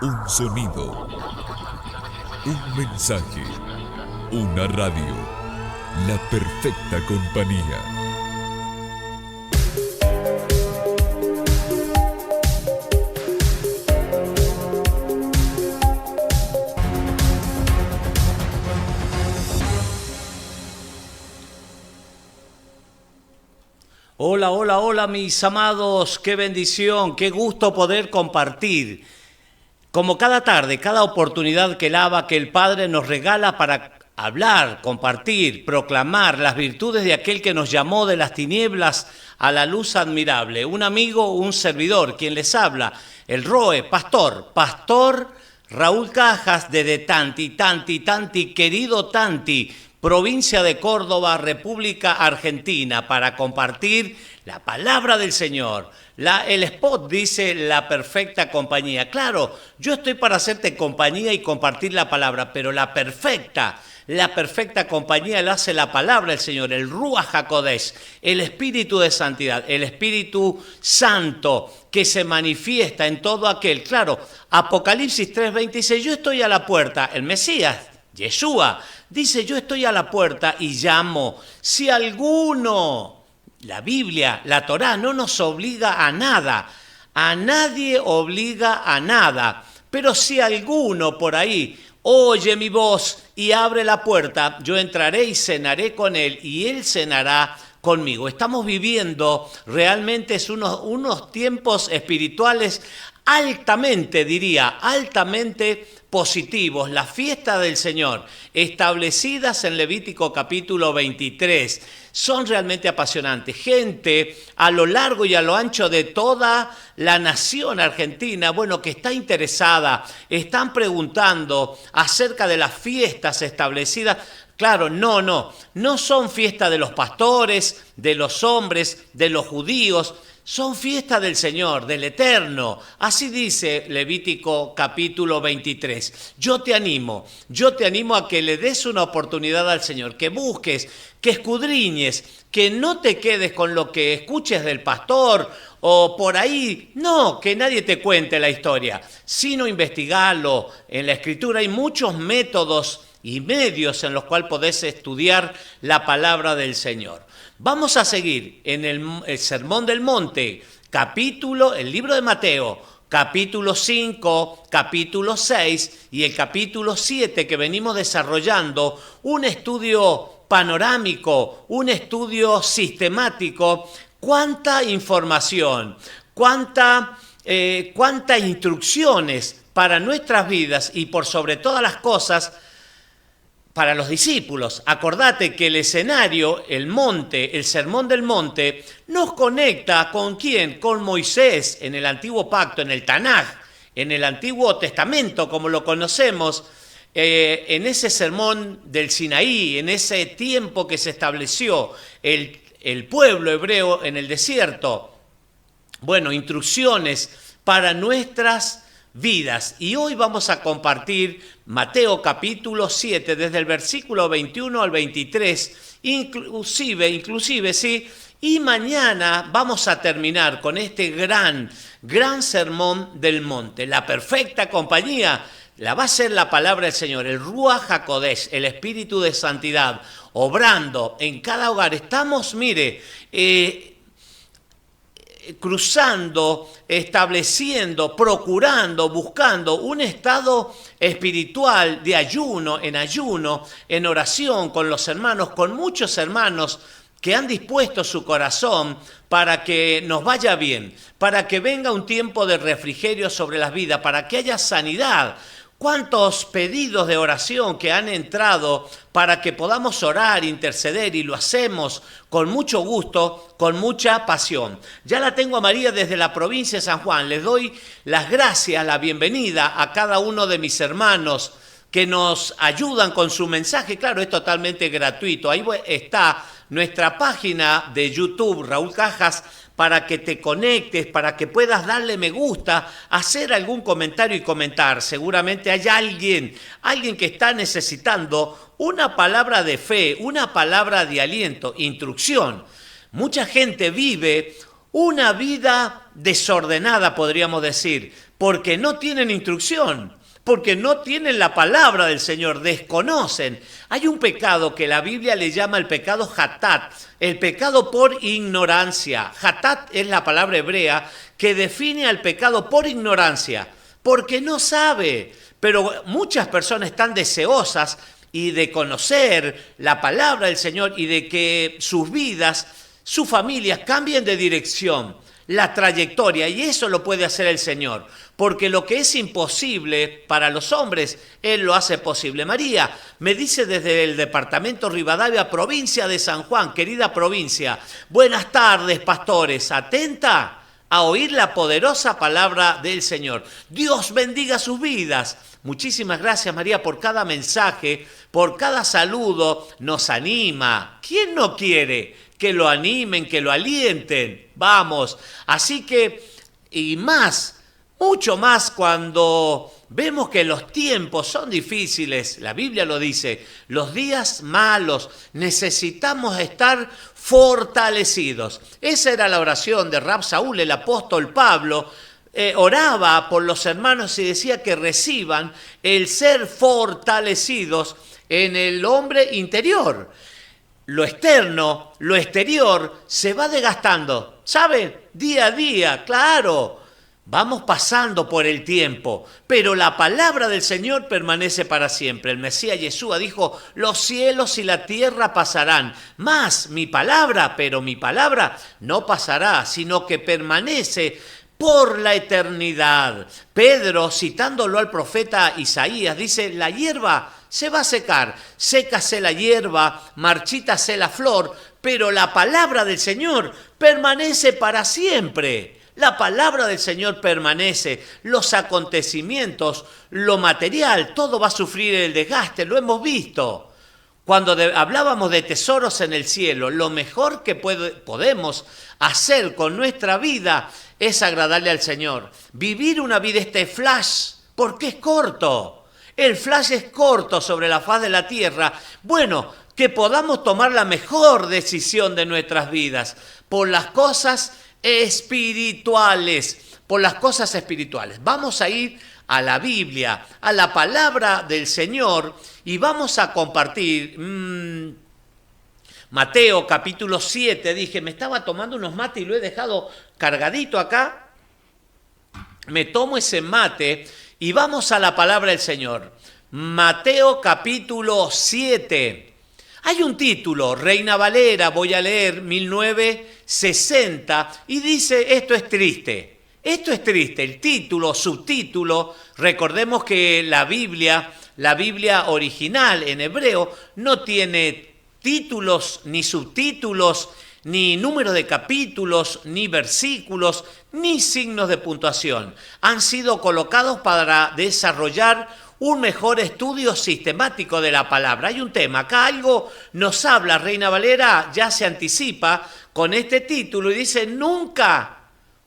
Un sonido, un mensaje, una radio, la perfecta compañía. Hola, hola, hola mis amados, qué bendición, qué gusto poder compartir. Como cada tarde, cada oportunidad que el Padre nos regala para hablar, compartir, proclamar las virtudes de aquel que nos llamó de las tinieblas a la luz admirable. Un amigo, un servidor, quien les habla, el Roe, pastor Raúl Cajas de Tanti, querido Tanti, provincia de Córdoba, República Argentina, para compartir la palabra del Señor. El spot dice la perfecta compañía. Claro, yo estoy para hacerte compañía y compartir la palabra, pero la perfecta compañía la hace la palabra del Señor, el Ruach HaKodesh, el Espíritu de Santidad, el Espíritu Santo que se manifiesta en todo aquel. Claro, Apocalipsis 3:20 dice, yo estoy a la puerta, el Mesías, Yeshua, dice, yo estoy a la puerta y llamo. Si alguno, la Biblia, la Torá, no nos obliga a nada, a nadie obliga a nada, pero si alguno por ahí oye mi voz y abre la puerta, yo entraré y cenaré con él y él cenará conmigo. Estamos viviendo realmente unos tiempos espirituales altamente positivos, la fiesta del Señor, establecidas en Levítico capítulo 23, son realmente apasionantes. Gente a lo largo y a lo ancho de toda la nación argentina, que está interesada, están preguntando acerca de las fiestas establecidas. Claro, no son fiestas de los pastores, de los hombres, de los judíos, son fiestas del Señor, del Eterno. Así dice Levítico capítulo 23. Yo te animo a que le des una oportunidad al Señor, que busques, que escudriñes, que no te quedes con lo que escuches del pastor o por ahí. No, que nadie te cuente la historia, sino investigalo. En la Escritura hay muchos métodos y medios en los cuales podés estudiar la palabra del Señor. Vamos a seguir en el Sermón del Monte, el libro de Mateo, capítulo 5, capítulo 6 y el capítulo 7, que venimos desarrollando un estudio panorámico, un estudio sistemático. Cuánta información, cuántas instrucciones para nuestras vidas y por sobre todas las cosas, para los discípulos. Acordate que el escenario, el monte, el Sermón del Monte, nos conecta ¿con quién? Con Moisés en el Antiguo Pacto, en el Tanaj, en el Antiguo Testamento, como lo conocemos, en ese sermón del Sinaí, en ese tiempo que se estableció el pueblo hebreo en el desierto. Instrucciones para nuestras vidas. Y hoy vamos a compartir Mateo capítulo 7, desde el versículo 21 al 23, inclusive, sí, y mañana vamos a terminar con este gran sermón del monte. La perfecta compañía la va a ser la palabra del Señor, el Ruach HaKodesh, el Espíritu de Santidad, obrando en cada hogar. Estamos, cruzando, estableciendo, procurando, buscando un estado espiritual de ayuno, en oración con los hermanos, con muchos hermanos que han dispuesto su corazón para que nos vaya bien, para que venga un tiempo de refrigerio sobre las vidas, para que haya sanidad. ¿Cuántos pedidos de oración que han entrado para que podamos orar, interceder, y lo hacemos con mucho gusto, con mucha pasión? Ya la tengo a María desde la provincia de San Juan. Les doy las gracias, la bienvenida a cada uno de mis hermanos que nos ayudan con su mensaje. Claro, es totalmente gratuito. Ahí está nuestra página de YouTube, Raúl Cajas, para que te conectes, para que puedas darle me gusta, hacer algún comentario y comentar. Seguramente hay alguien que está necesitando una palabra de fe, una palabra de aliento, instrucción. Mucha gente vive una vida desordenada, podríamos decir, porque no tienen instrucción, porque no tienen la palabra del Señor, desconocen. Hay un pecado que la Biblia le llama el pecado hatat, el pecado por ignorancia. Hatat es la palabra hebrea que define al pecado por ignorancia, porque no sabe. Pero muchas personas están deseosas y de conocer la palabra del Señor y de que sus vidas, sus familias cambien de dirección, la trayectoria, y eso lo puede hacer el Señor, porque lo que es imposible para los hombres, Él lo hace posible. María me dice desde el departamento Rivadavia, provincia de San Juan, querida provincia, buenas tardes, pastores, atenta a oír la poderosa palabra del Señor. Dios bendiga sus vidas. Muchísimas gracias, María, por cada mensaje, por cada saludo. Nos anima. ¿Quién no quiere que lo animen, que lo alienten? Vamos. Así que, y más, mucho más cuando vemos que los tiempos son difíciles, la Biblia lo dice, los días malos, necesitamos estar fortalecidos. Esa era la oración de Rab Saúl, el apóstol Pablo. Oraba por los hermanos y decía que reciban el ser fortalecidos en el hombre interior. Lo externo, lo exterior, se va desgastando, ¿sabe? Día a día, claro. Vamos pasando por el tiempo, pero la palabra del Señor permanece para siempre. El Mesías Yeshua dijo, los cielos y la tierra pasarán, mas mi palabra, pero mi palabra no pasará, sino que permanece por la eternidad. Pedro, citándolo al profeta Isaías, dice, la hierba se va a secar, sécase la hierba, marchítase la flor, pero la palabra del Señor permanece para siempre. La palabra del Señor permanece, los acontecimientos, lo material, todo va a sufrir el desgaste, lo hemos visto. Cuando hablábamos de tesoros en el cielo, lo mejor que podemos hacer con nuestra vida es agradarle al Señor. Vivir una vida flash, porque es corto. El flash es corto sobre la faz de la tierra. Bueno, que podamos tomar la mejor decisión de nuestras vidas por las cosas espirituales, por las cosas espirituales. Vamos a ir a la Biblia, a la palabra del Señor y vamos a compartir Mateo capítulo 7. Dije, me estaba tomando unos mates y lo he dejado cargadito acá. Me tomo ese mate y vamos a la palabra del Señor. Mateo capítulo 7. Hay un título, Reina Valera, voy a leer 1960, y dice, esto es triste. Esto es triste, el título, subtítulo, recordemos que la Biblia original en hebreo no tiene títulos, ni subtítulos, ni número de capítulos, ni versículos, ni signos de puntuación. Han sido colocados para desarrollar un mejor estudio sistemático de la palabra. Hay un tema, acá algo nos habla, Reina Valera ya se anticipa con este título y dice, nunca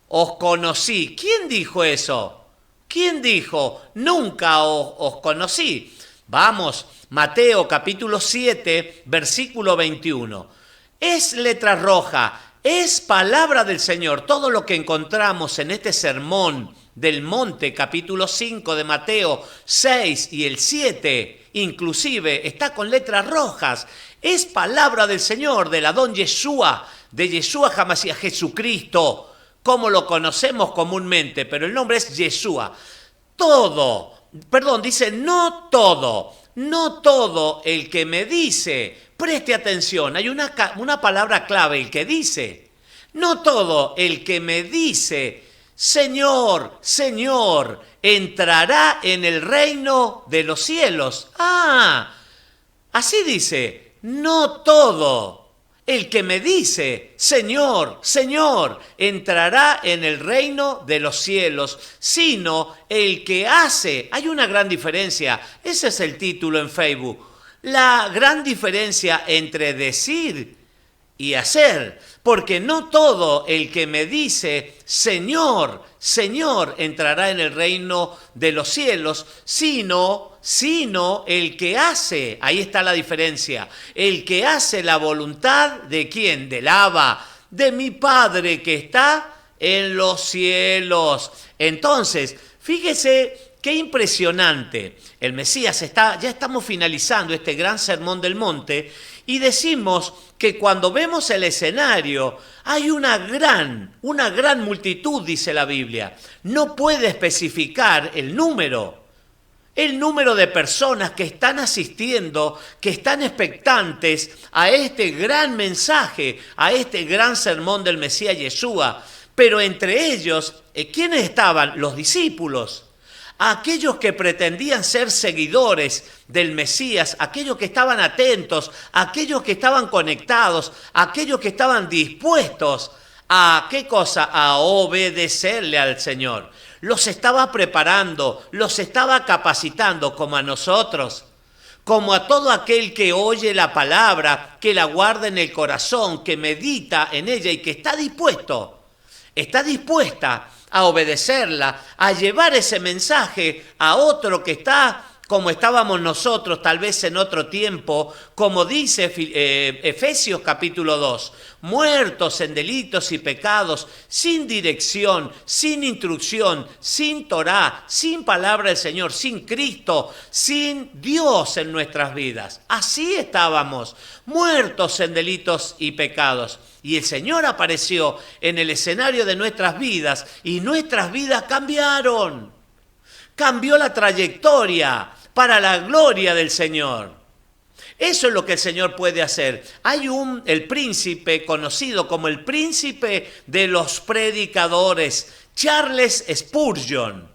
os conocí. ¿Quién dijo eso? ¿Quién dijo, nunca os conocí? Vamos, Mateo capítulo 7, versículo 21. Es letra roja, es palabra del Señor. Todo lo que encontramos en este sermón del monte, capítulo 5 de Mateo 6 y el 7, inclusive, está con letras rojas. Es palabra del Señor, del Adón Yeshua, de Yeshua Hamashiach, Jesucristo, como lo conocemos comúnmente, pero el nombre es Yeshua. Dice, no todo el que me dice, preste atención, hay una palabra clave, el que dice, no todo el que me dice, Señor, Señor, entrará en el reino de los cielos. Así dice, no todo el que me dice, Señor, Señor, entrará en el reino de los cielos, sino el que hace. Hay una gran diferencia, ese es el título en Facebook, la gran diferencia entre decir y hacer, porque no todo el que me dice, Señor, Señor, entrará en el reino de los cielos, sino el que hace, ahí está la diferencia, el que hace la voluntad de ¿quién? Del Abba, de mi Padre que está en los cielos. Entonces, fíjese qué impresionante. El Mesías ya estamos finalizando este gran sermón del monte y decimos que cuando vemos el escenario hay una gran multitud, dice la Biblia. No puede especificar el número de personas que están asistiendo, que están expectantes a este gran mensaje, a este gran sermón del Mesías Yeshua. Pero entre ellos, ¿quiénes estaban? Los discípulos. Aquellos que pretendían ser seguidores del Mesías, aquellos que estaban atentos, aquellos que estaban conectados, aquellos que estaban dispuestos a ¿qué cosa? A obedecerle al Señor. Los estaba preparando, los estaba capacitando como a nosotros, como a todo aquel que oye la palabra, que la guarda en el corazón, que medita en ella y que está dispuesta a obedecerla, a llevar ese mensaje a otro que está como estábamos nosotros, tal vez en otro tiempo, como dice Efesios capítulo 2, muertos en delitos y pecados, sin dirección, sin instrucción, sin Torá, sin palabra del Señor, sin Cristo, sin Dios en nuestras vidas. Así estábamos, muertos en delitos y pecados. Y el Señor apareció en el escenario de nuestras vidas y nuestras vidas cambiaron. Cambió la trayectoria para la gloria del Señor. Eso es lo que el Señor puede hacer. Hay el príncipe conocido como el príncipe de los predicadores, Charles Spurgeon,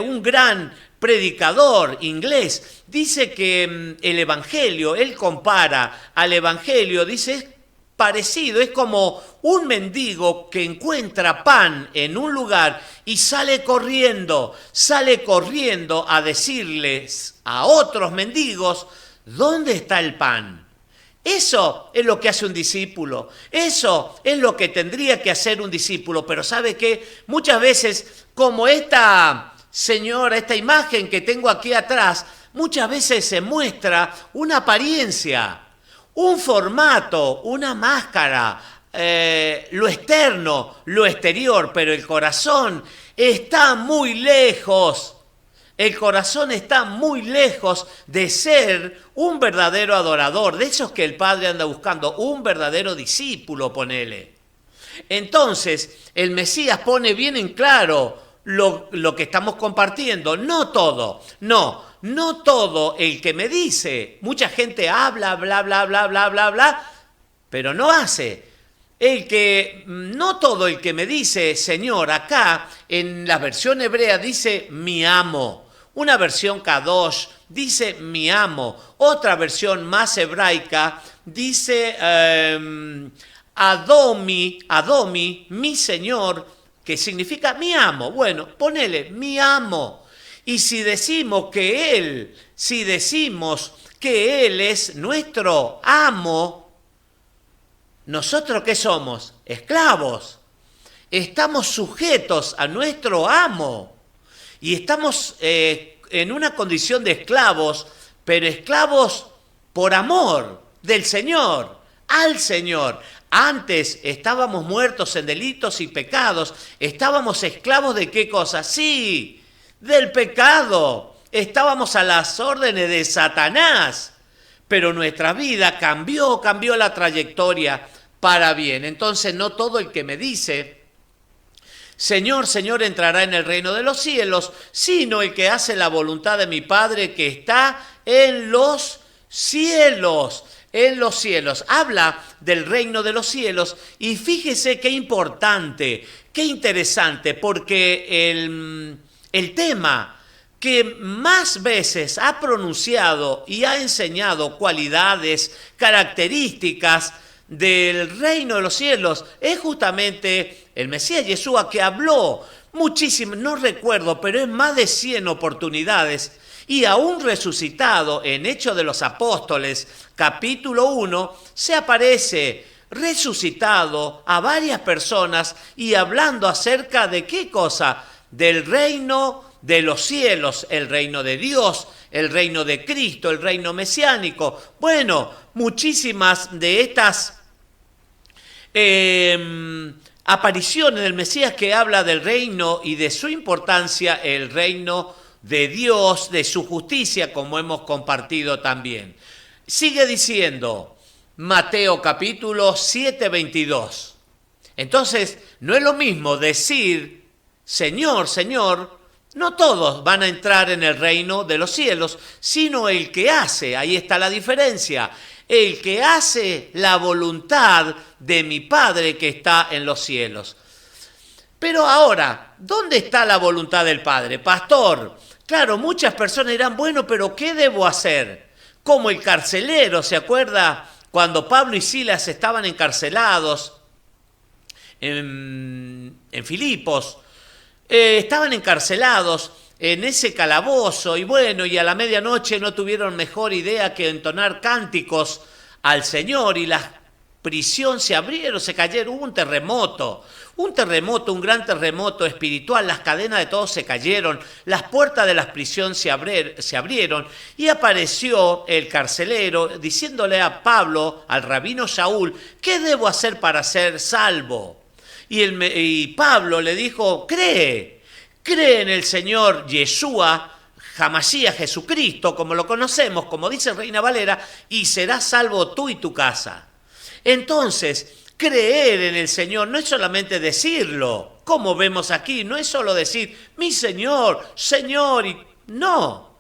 un gran predicador inglés. Dice que el Evangelio, él compara al Evangelio, dice, parecido, es como un mendigo que encuentra pan en un lugar y sale corriendo a decirles a otros mendigos, ¿dónde está el pan? Eso es lo que hace un discípulo, eso es lo que tendría que hacer un discípulo, pero ¿sabe qué? Muchas veces, como esta señora, esta imagen que tengo aquí atrás, muchas veces se muestra una apariencia, un formato, una máscara, lo externo, lo exterior, pero el corazón está muy lejos. El corazón está muy lejos de ser un verdadero adorador, de esos que el Padre anda buscando, un verdadero discípulo, ponele. Entonces, el Mesías pone bien en claro lo que estamos compartiendo, no todo, no todo el que me dice, mucha gente habla, bla, bla, bla, bla, bla, bla, pero no hace. No todo el que me dice, Señor, acá en la versión hebrea dice mi amo, una versión Kadosh dice mi amo, otra versión más hebraica dice Adomi, mi Señor, que significa mi amo. Bueno, ponele mi amo. Y si decimos que Él es nuestro amo, ¿nosotros qué somos? Esclavos. Estamos sujetos a nuestro amo. Y estamos en una condición de esclavos, pero esclavos por amor del Señor, al Señor. Antes estábamos muertos en delitos y pecados. ¿Estábamos esclavos de qué cosa? Sí, del pecado. Estábamos a las órdenes de Satanás. Pero nuestra vida cambió la trayectoria para bien. Entonces no todo el que me dice, Señor, Señor, entrará en el reino de los cielos, sino el que hace la voluntad de mi Padre que está en los cielos. En los cielos. Habla del reino de los cielos y fíjese qué importante, qué interesante, porque el tema que más veces ha pronunciado y ha enseñado cualidades, características del reino de los cielos es justamente el Mesías Yeshua, que habló muchísimo, no recuerdo, pero en más de 100 oportunidades. Y aún resucitado en Hechos de los Apóstoles, capítulo 1, se aparece resucitado a varias personas y hablando acerca de qué cosa, del reino de los cielos, el reino de Dios, el reino de Cristo, el reino mesiánico. Bueno, muchísimas de estas apariciones del Mesías que habla del reino y de su importancia, el reino de Dios, de su justicia, como hemos compartido también. Sigue diciendo Mateo capítulo 7, 22. Entonces, no es lo mismo decir Señor, Señor, no todos van a entrar en el reino de los cielos, sino el que hace, ahí está la diferencia, el que hace la voluntad de mi Padre que está en los cielos. Pero ahora, ¿dónde está la voluntad del Padre? Pastor, claro, muchas personas dirán, bueno, pero ¿qué debo hacer? Como el carcelero, ¿se acuerda? Cuando Pablo y Silas estaban encarcelados en Filipos, estaban encarcelados en ese calabozo y bueno, y a la medianoche no tuvieron mejor idea que entonar cánticos al Señor y la prisión se abrieron, se cayeron, hubo un terremoto, un gran terremoto espiritual, las cadenas de todos se cayeron, las puertas de la prisión se abrieron y apareció el carcelero diciéndole a Pablo, al rabino Shaul, ¿qué debo hacer para ser salvo? Y Pablo le dijo, cree en el Señor Yeshua, Hamashiach, Jesucristo, como lo conocemos, como dice Reina Valera, y serás salvo tú y tu casa. Entonces, creer en el Señor no es solamente decirlo, como vemos aquí, no es solo decir, mi Señor, Señor, no.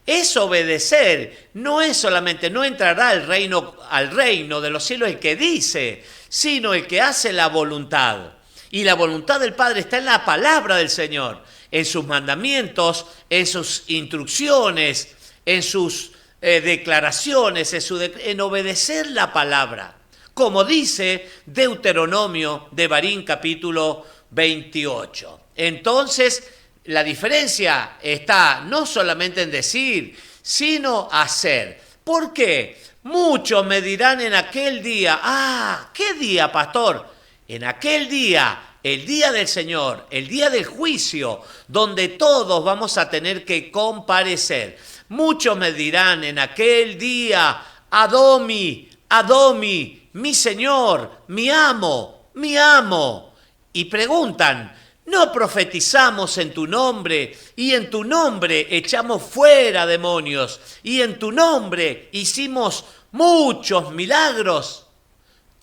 Es obedecer, no es solamente, no entrará al reino de los cielos el que dice, sino el que hace la voluntad. Y la voluntad del Padre está en la palabra del Señor, en sus mandamientos, en sus instrucciones, en sus declaraciones, en obedecer la palabra. Como dice Deuteronomio de Barín capítulo 28. Entonces, la diferencia está no solamente en decir, sino hacer. ¿Por qué? Muchos me dirán en aquel día, ¿qué día, pastor? En aquel día, el día del Señor, el día del juicio, donde todos vamos a tener que comparecer. Muchos me dirán en aquel día, Adomi, Adomi, mi Señor, mi amo, mi amo. Y preguntan, ¿no profetizamos en tu nombre y en tu nombre echamos fuera demonios y en tu nombre hicimos muchos milagros?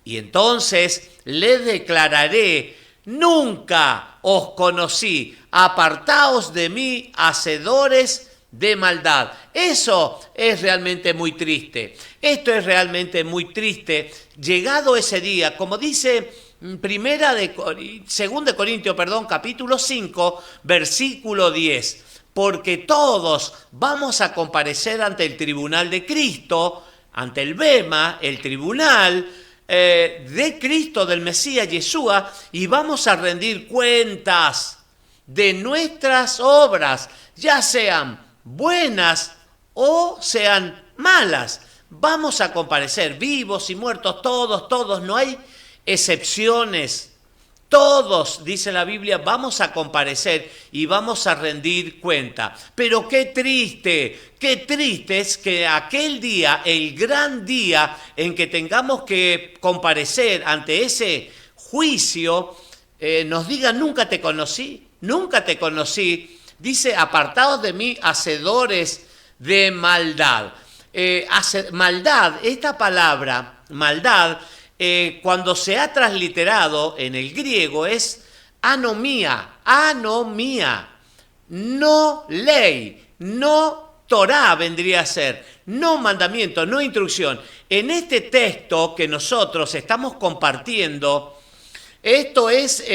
Y entonces les declararé, nunca os conocí, apartaos de mí, hacedores de maldad. Eso es realmente muy triste. Esto es realmente muy triste. Llegado ese día, como dice 2 Corintios, capítulo 5, versículo 10. Porque todos vamos a comparecer ante el tribunal de Cristo, ante el Bema, el tribunal de Cristo, del Mesías Yeshua, y vamos a rendir cuentas de nuestras obras, ya sean buenas o sean malas. Vamos a comparecer vivos y muertos, todos, no hay excepciones. Todos, dice la Biblia, vamos a comparecer y vamos a rendir cuenta. Pero qué triste es que aquel día, el gran día en que tengamos que comparecer ante ese juicio, nos digan, nunca te conocí. Dice, apartados de mí, hacedores de maldad. Maldad, esta palabra, maldad, cuando se ha transliterado en el griego es anomía, no ley, no Torah vendría a ser, no mandamiento, no instrucción. En este texto que nosotros estamos compartiendo, esto es,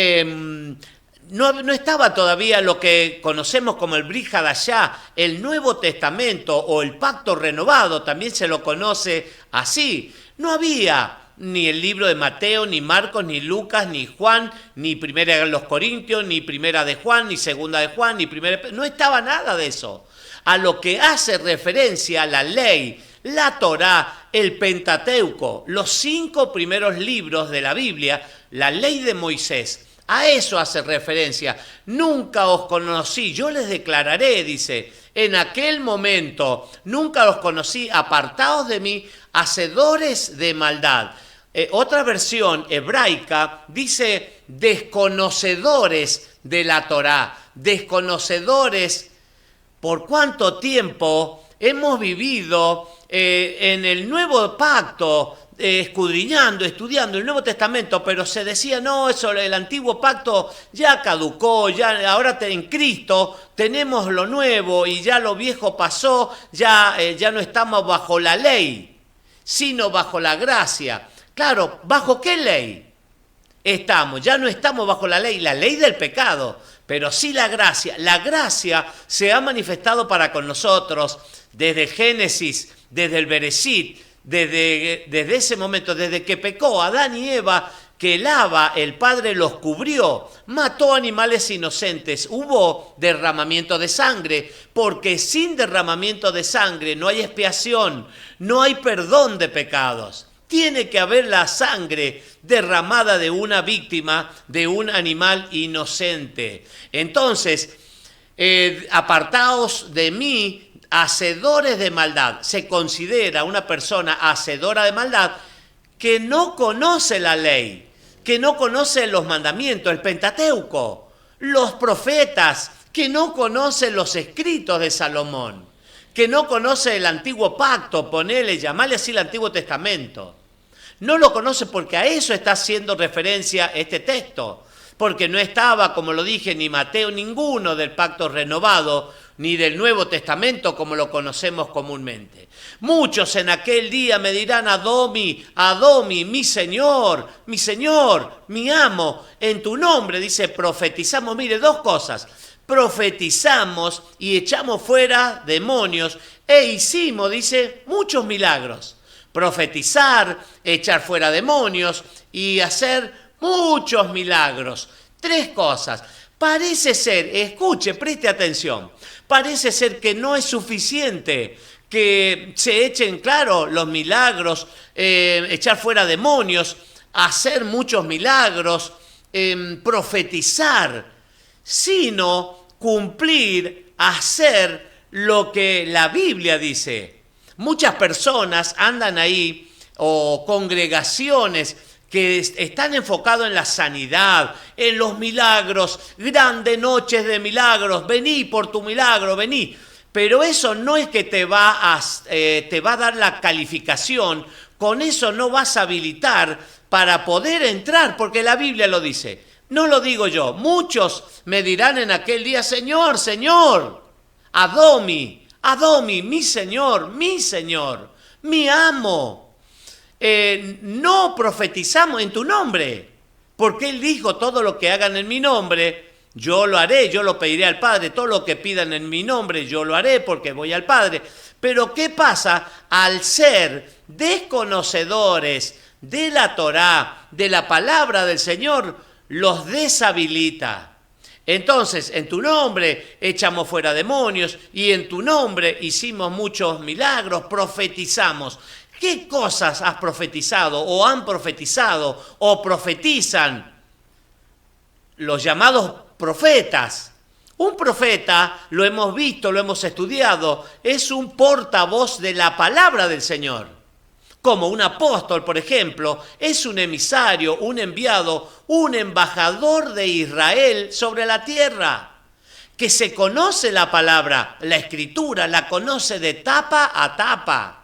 no estaba todavía lo que conocemos como el Brit Hadashah, el Nuevo Testamento o el Pacto Renovado, también se lo conoce así. No había ni el libro de Mateo, ni Marcos, ni Lucas, ni Juan, ni Primera de los Corintios, ni Primera de Juan, ni Segunda de Juan, ni Primera... No estaba nada de eso. A lo que hace referencia la ley, la Torá, el Pentateuco, los 5 primeros libros de la Biblia, la ley de Moisés. A eso hace referencia. Nunca os conocí, yo les declararé, dice, en aquel momento, nunca os conocí, apartaos de mí, hacedores de maldad. Otra versión hebraica dice desconocedores de la Torá, desconocedores. ¿Por cuánto tiempo hemos vivido en el Nuevo Pacto, escudriñando, estudiando el Nuevo Testamento, pero se decía, no, eso, el Antiguo Pacto ya caducó, ya, ahora en Cristo tenemos lo nuevo y ya lo viejo pasó, ya no estamos bajo la ley, sino bajo la gracia? Claro, ¿bajo qué ley estamos? Ya no estamos bajo la ley del pecado, pero sí la gracia. La gracia se ha manifestado para con nosotros desde Génesis, desde el Bereshit, desde ese momento, desde que pecó Adán y Eva, que el Padre los cubrió, mató animales inocentes, hubo derramamiento de sangre, porque sin derramamiento de sangre no hay expiación, no hay perdón de pecados. Tiene que haber la sangre derramada de una víctima, de un animal inocente. Entonces, apartaos de mí, hacedores de maldad. Se considera una persona hacedora de maldad que no conoce la ley, que no conoce los mandamientos, el Pentateuco, los profetas, que no conoce los escritos de Salomón, que no conoce el Antiguo Pacto, llamarle así el Antiguo Testamento. No lo conoce porque a eso está haciendo referencia este texto, porque no estaba, como lo dije, ni Mateo ninguno del Pacto Renovado, ni del Nuevo Testamento como lo conocemos comúnmente. Muchos en aquel día me dirán, Adomi, Adomi, mi Señor, mi amo, en tu nombre, dice, profetizamos. Mire, dos cosas, profetizamos y echamos fuera demonios e hicimos, dice, muchos milagros. Profetizar, echar fuera demonios y hacer muchos milagros. Tres cosas. Parece ser, escuche, preste atención, parece ser que no es suficiente que se echen, claro, los milagros, echar fuera demonios, hacer muchos milagros, profetizar, sino cumplir, hacer lo que la Biblia dice. Muchas personas andan ahí, o congregaciones que están enfocados en la sanidad, en los milagros, grandes noches de milagros, vení por tu milagro, vení. Pero eso no es que te va a dar la calificación, con eso no vas a habilitar para poder entrar, porque la Biblia lo dice. No lo digo yo, muchos me dirán en aquel día, Señor, Señor, Adomi, Adomi, mi Señor, mi amo. No profetizamos en tu nombre, porque Él dijo, todo lo que hagan en mi nombre, yo lo haré, yo lo pediré al Padre, todo lo que pidan en mi nombre, yo lo haré porque voy al Padre. Pero ¿qué pasa? Al ser desconocedores de la Torá, de la palabra del Señor, los deshabilita. Entonces, en tu nombre echamos fuera demonios y en tu nombre hicimos muchos milagros, profetizamos. ¿Qué cosas has profetizado o han profetizado o profetizan los llamados profetas? Un profeta, lo hemos visto, lo hemos estudiado, es un portavoz de la palabra del Señor. Como un apóstol, por ejemplo, es un emisario, un enviado, un embajador de Israel sobre la tierra, que se conoce la palabra, la escritura, la conoce de tapa a tapa.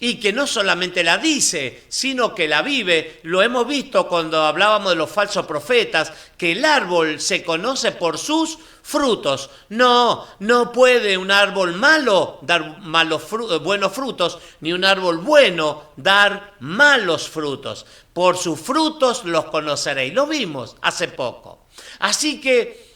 Y que no solamente la dice, sino que la vive. Lo hemos visto cuando hablábamos de los falsos profetas, que el árbol se conoce por sus frutos. No puede un árbol malo dar buenos frutos, ni un árbol bueno dar malos frutos. Por sus frutos los conoceréis. Lo vimos hace poco. Así que,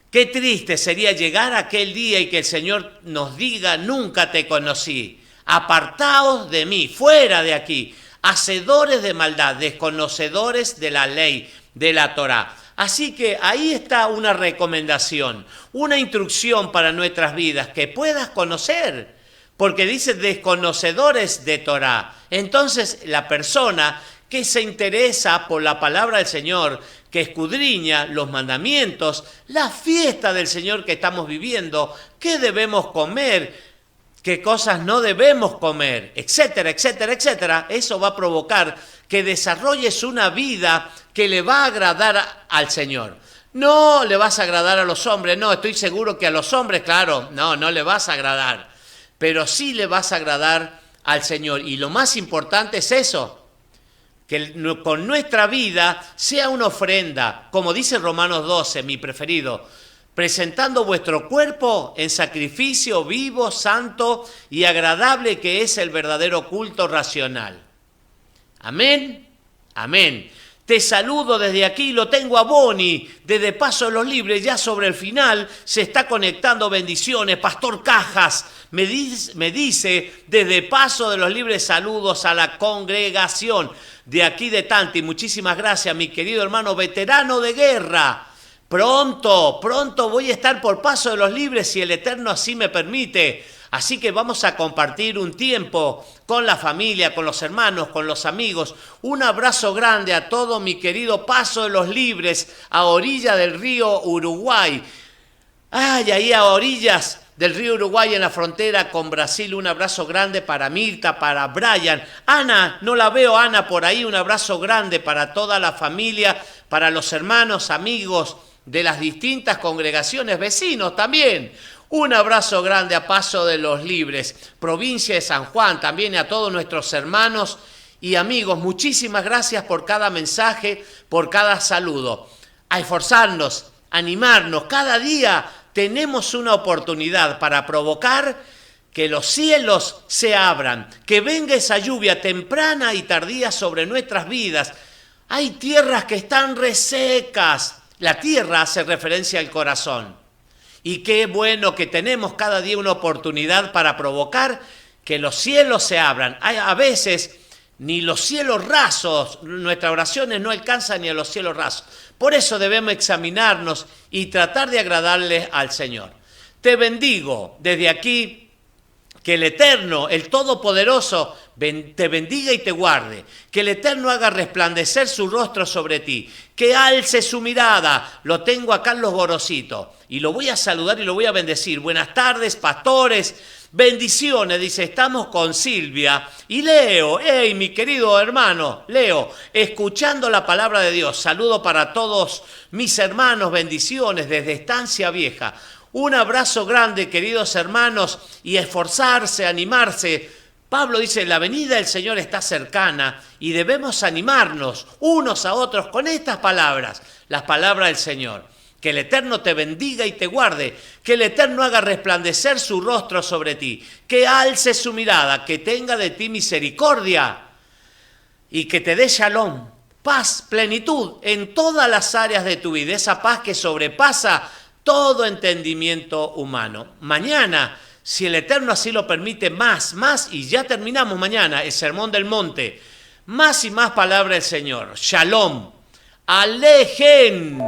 qué triste sería llegar a aquel día y que el Señor nos diga, nunca te conocí. Apartaos de mí, fuera de aquí, hacedores de maldad, desconocedores de la ley, de la Torá. Así que ahí está una recomendación, una instrucción para nuestras vidas, que puedas conocer, porque dice desconocedores de Torá. Entonces la persona que se interesa por la palabra del Señor, que escudriña los mandamientos, la fiesta del Señor que estamos viviendo, qué debemos comer, qué cosas no debemos comer, etcétera, etcétera, etcétera, eso va a provocar que desarrolles una vida que le va a agradar al Señor. No le vas a agradar a los hombres, no, estoy seguro que a los hombres, claro, no le vas a agradar, pero sí le vas a agradar al Señor. Y lo más importante es eso, que con nuestra vida sea una ofrenda, como dice Romanos 12, mi preferido, presentando vuestro cuerpo en sacrificio vivo, santo y agradable, que es el verdadero culto racional. Amén, amén. Te saludo desde aquí, lo tengo a Boni, desde Paso de los Libres, ya sobre el final se está conectando. Bendiciones, Pastor Cajas, me dice desde Paso de los Libres, saludos a la congregación de aquí de Tanti. Muchísimas gracias, mi querido hermano veterano de guerra. Pronto voy a estar por Paso de los Libres, si el Eterno así me permite. Así que vamos a compartir un tiempo con la familia, con los hermanos, con los amigos. Un abrazo grande a todo mi querido Paso de los Libres, a orilla del río Uruguay. Ay, ahí a orillas del río Uruguay, en la frontera con Brasil. Un abrazo grande para Mirta, para Brian. Ana, no la veo, Ana, por ahí. Un abrazo grande para toda la familia, para los hermanos, amigos de las distintas congregaciones, vecinos también. Un abrazo grande a Paso de los Libres, provincia de San Juan, también a todos nuestros hermanos y amigos. Muchísimas gracias por cada mensaje, por cada saludo. A esforzarnos, animarnos. Cada día tenemos una oportunidad para provocar que los cielos se abran, que venga esa lluvia temprana y tardía sobre nuestras vidas. Hay tierras que están resecas. La tierra hace referencia al corazón. Y qué bueno que tenemos cada día una oportunidad para provocar que los cielos se abran. A veces ni los cielos rasos, nuestras oraciones no alcanzan ni a los cielos rasos. Por eso debemos examinarnos y tratar de agradarle al Señor. Te bendigo desde aquí. Que el Eterno, el Todopoderoso, te bendiga y te guarde. Que el Eterno haga resplandecer su rostro sobre ti. Que alce su mirada. Lo tengo a Carlos Gorosito. Y lo voy a saludar y lo voy a bendecir. Buenas tardes, pastores. Bendiciones, dice, estamos con Silvia y Leo. Hey, mi querido hermano, Leo, escuchando la palabra de Dios. Saludo para todos mis hermanos. Bendiciones desde Estancia Vieja. Un abrazo grande, queridos hermanos, y esforzarse, animarse. Pablo dice, la venida del Señor está cercana y debemos animarnos unos a otros con estas palabras, las palabras del Señor. Que el Eterno te bendiga y te guarde, que el Eterno haga resplandecer su rostro sobre ti, que alce su mirada, que tenga de ti misericordia y que te dé shalom, paz, plenitud en todas las áreas de tu vida, esa paz que sobrepasa todo entendimiento humano. Mañana, si el Eterno así lo permite, más, y ya terminamos mañana el Sermón del Monte, más y más palabra del Señor. Shalom, alejen.